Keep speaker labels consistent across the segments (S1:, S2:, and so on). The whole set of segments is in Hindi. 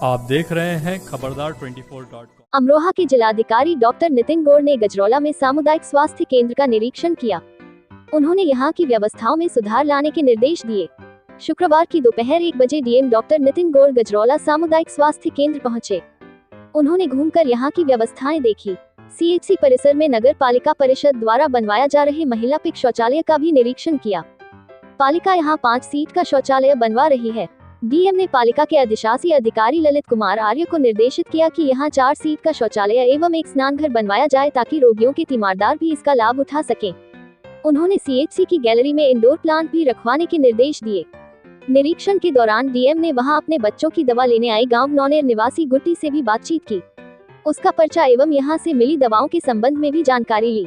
S1: आप देख रहे हैं खबरदार 24.com।
S2: अमरोहा के जिलाधिकारी डॉक्टर नितिन गौड़ ने गजरौला में सामुदायिक स्वास्थ्य केंद्र का निरीक्षण किया। उन्होंने यहां की व्यवस्थाओं में सुधार लाने के निर्देश दिए। शुक्रवार की दोपहर 1 बजे डीएम डॉक्टर नितिन गौड़ गजरौला सामुदायिक स्वास्थ्य केंद्र पहुंचे। उन्होंने घूमकर यहां की व्यवस्थाएं देखी। सीएचसी परिसर में नगर पालिका परिषद द्वारा बनवाया जा रहे महिला पिक शौचालय का भी निरीक्षण किया। पालिका यहां 5 सीट का शौचालय बनवा रही है। डीएम ने पालिका के अधिशासी अधिकारी ललित कुमार आर्य को निर्देशित किया कि यहां 4 सीट का शौचालय एवं एक स्नानघर बनवाया जाए ताकि रोगियों के तीमारदार भी इसका लाभ उठा सकें। उन्होंने सीएचसी की गैलरी में इंडोर प्लांट भी रखवाने के निर्देश दिए। निरीक्षण के दौरान डीएम ने वहां अपने बच्चों की दवा लेने आई गांव नौनेर निवासी गुट्टी से भी बातचीत की। उसका पर्चा एवं यहां से मिली दवाओं के संबंध में भी जानकारी ली।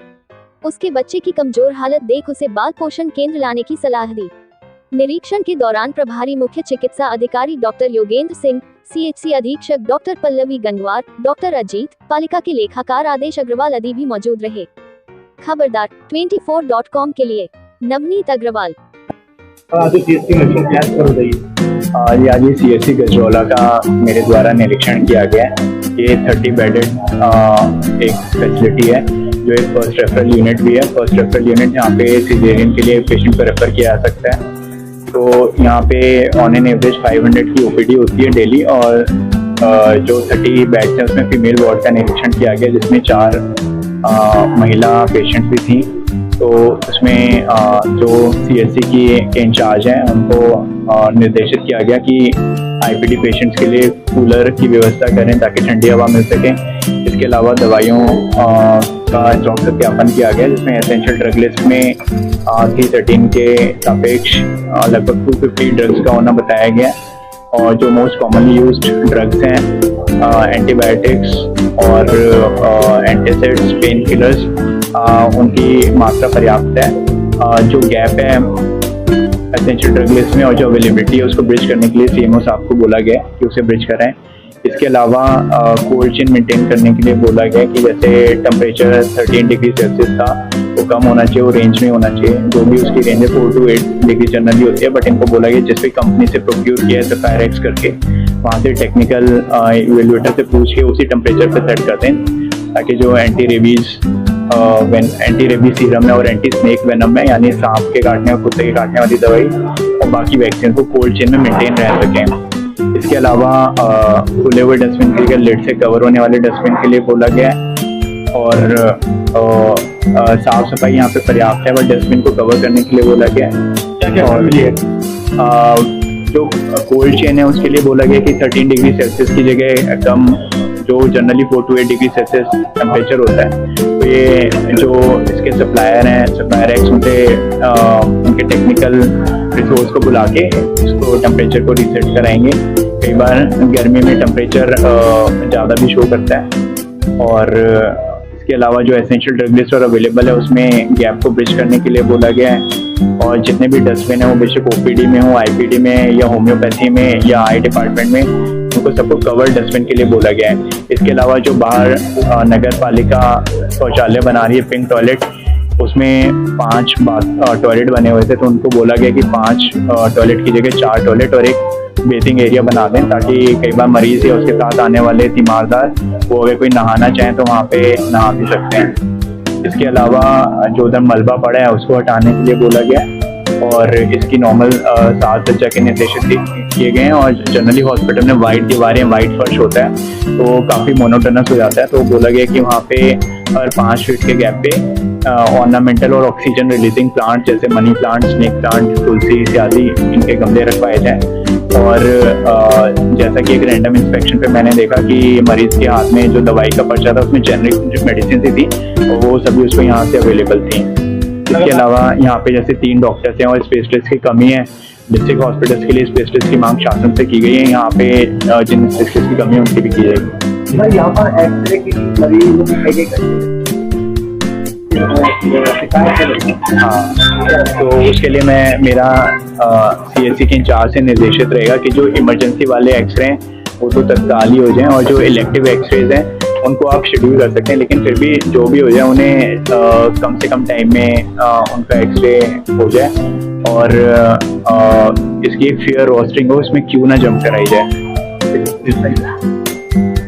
S2: उसके बच्चे की कमजोर हालत देख उसे बाल पोषण केंद्र लाने की सलाह दी। निरीक्षण के दौरान प्रभारी मुख्य चिकित्सा अधिकारी डॉक्टर योगेंद्र सिंह, सीएचसी अधीक्षक डॉक्टर पल्लवी गंगवार, डॉक्टर अजीत, पालिका के लेखाकार आदेश अग्रवाल आदि भी मौजूद रहे। खबरदार 24.com के लिए नवनीत अग्रवाल।
S3: आज सीएचसी गजरौला का मेरे द्वारा निरीक्षण किया गया है। ये 30 बेडेड एक फैसिलिटी है जो एक फर्स्ट रेफरल यूनिट भी है। फर्स्ट रेफरल यूनिट यहाँ पे सिजेरियन के लिए पेशेंट को रेफर किया जा सकता है। तो यहाँ पे ऑन एन एवरेज 500 की ओपीडी होती है डेली और जो 30 बेड्स हैं उसमें फीमेल वार्ड का निरीक्षण किया गया जिसमें 4 महिला पेशेंट भी थी। तो उसमें जो सीएचसी के इंचार्ज हैं उनको निर्देशित किया गया कि आईपीडी पेशेंट्स के लिए कूलर की व्यवस्था करें ताकि ठंडी हवा मिल सके। इसके अलावा दवाइयों का स्टॉक सत्यापन किया गया जिसमें एसेंशियल ड्रग लिस्ट में 313 के सापेक्ष लगभग 250 ड्रग्स का होना बताया गया और जो मोस्ट कॉमनली यूज्ड ड्रग्स हैं एंटीबायोटिक्स और एंटासिड्स, पेन किलर्स, उनकी मात्रा पर्याप्त है। जो गैप है एसेंशियल ड्रग लिस्ट में और जो अवेलेबिलिटी है उसको ब्रिज करने के लिए सीएमओ साहब को बोला गया कि उसे ब्रिज कराएं। इसके अलावा कोल्ड चेन मेंटेन करने के लिए बोला गया कि जैसे टेम्परेचर 13 डिग्री सेल्सियस था वो कम होना चाहिए, वो रेंज में होना चाहिए। जो भी उसकी रेंज है 4 to 8 डिग्री जनरली होती है, बट इनको बोला गया जिस भी कंपनी से प्रोक्यूर किया है सप्लायर एक्स करके वहाँ से टेक्निकल इवेल्युएटर से पूछ के उसी टेम्परेचर पर सेट कर दें ताकि जो एंटी रेबीज सीरम है और एंटी स्नेक वेनम है यानी सांप के काटने और कुत्ते के काटने वाली दवाई और बाकी वैक्सीन को कोल्ड चेन में मेंटेन रह सकें। इसके अलावा खुले हुए डस्टबिन के लिए लिड से कवर होने वाले डस्टबिन के लिए बोला गया है और साफ सफाई यहाँ पे पर्याप्त है बट डस्टबिन को कवर करने के लिए बोला गया है। और जो कोल्ड चेन है उसके लिए बोला गया कि 13 डिग्री सेल्सियस की जगह कम जो generally 4 to 8 degree Celsius temperature होता है। तो ये जो इसके सप्लायर हैं सप्लायर एक्स उनके टेक्निकल रिसोर्स को बुला के इसको टेम्परेचर को रीसेट कराएंगे। कई बार गर्मी में टेम्परेचर ज़्यादा भी शो करता है। और इसके अलावा जो एसेंशियल ड्रग लिस्ट और अवेलेबल है उसमें गैप को ब्रिज करने के लिए बोला गया है। और जितने भी डस्टबिन है वो बेशक ओपीडी में हो, आईपीडी में या होम्योपैथी में या आई डिपार्टमेंट में, उनको सबको कवर डस्टबिन के लिए बोला गया है। इसके अलावा जो बाहर नगर पालिका शौचालय बना रही है पिंक टॉयलेट, उसमें 5 टॉयलेट बने हुए थे तो उनको बोला गया कि 5 टॉयलेट की जगह 4 टॉयलेट और एक बेसिंग एरिया बना दें ताकि कई बार मरीज या उसके साथ आने वाले तीमारदार वो अगर कोई नहाना चाहें तो वहाँ पे नहा भी सकते हैं। इसके अलावा जो उधर मलबा पड़ा है उसको हटाने के लिए बोला गया और इसकी नॉर्मल साज सज्जा के निर्देशित किए गए हैं। और जनरली हॉस्पिटल में वाइट दीवारें, वाइट फर्श होता है तो काफ़ी मोनोटोनस हो जाता है। तो बोला गया कि वहाँ पे हर 5 फीट के गैप पे ऑर्नामेंटल और ऑक्सीजन रिलीजिंग प्लांट जैसे मनी प्लांट, स्नेक प्लांट, तुलसी इत्यादि इनके गमले रखवाए जाएँ। और जैसा कि एक रैंडम इंस्पेक्शन पे मैंने देखा कि मरीज के हाथ में जो दवाई का पर्चा था उसमें जेनरिक मेडिसिन थी और वो सभी उसको यहाँ से अवेलेबल थी। इसके अलावा यहाँ पे जैसे 3 डॉक्टर्स हैं और स्पेशलिस्ट की कमी है। डिस्ट्रिक्ट हॉस्पिटल्स के लिए स्पेशलिस्ट की मांग शासन से की गई है। यहाँ पे जिन स्पेशलिस्ट की कमी है उनकी भी की जाएगी। यहाँ पर एक्सरे की हाँ, तो उसके लिए मेरा सीएचसी के इंचार्ज से निर्देशित रहेगा कि जो इमरजेंसी वाले एक्सरे हैं वो तो तत्काल ही हो जाएं और जो इलेक्टिव एक्सरेज हैं उनको आप शेड्यूल कर सकते हैं, लेकिन फिर भी जो भी हो जाए उन्हें कम से कम टाइम में उनका एक्सरे हो जाए और इसकी एक फेयर रोस्टिंग हो, इसमें क्यों ना जम कराई जाए। इस साइड।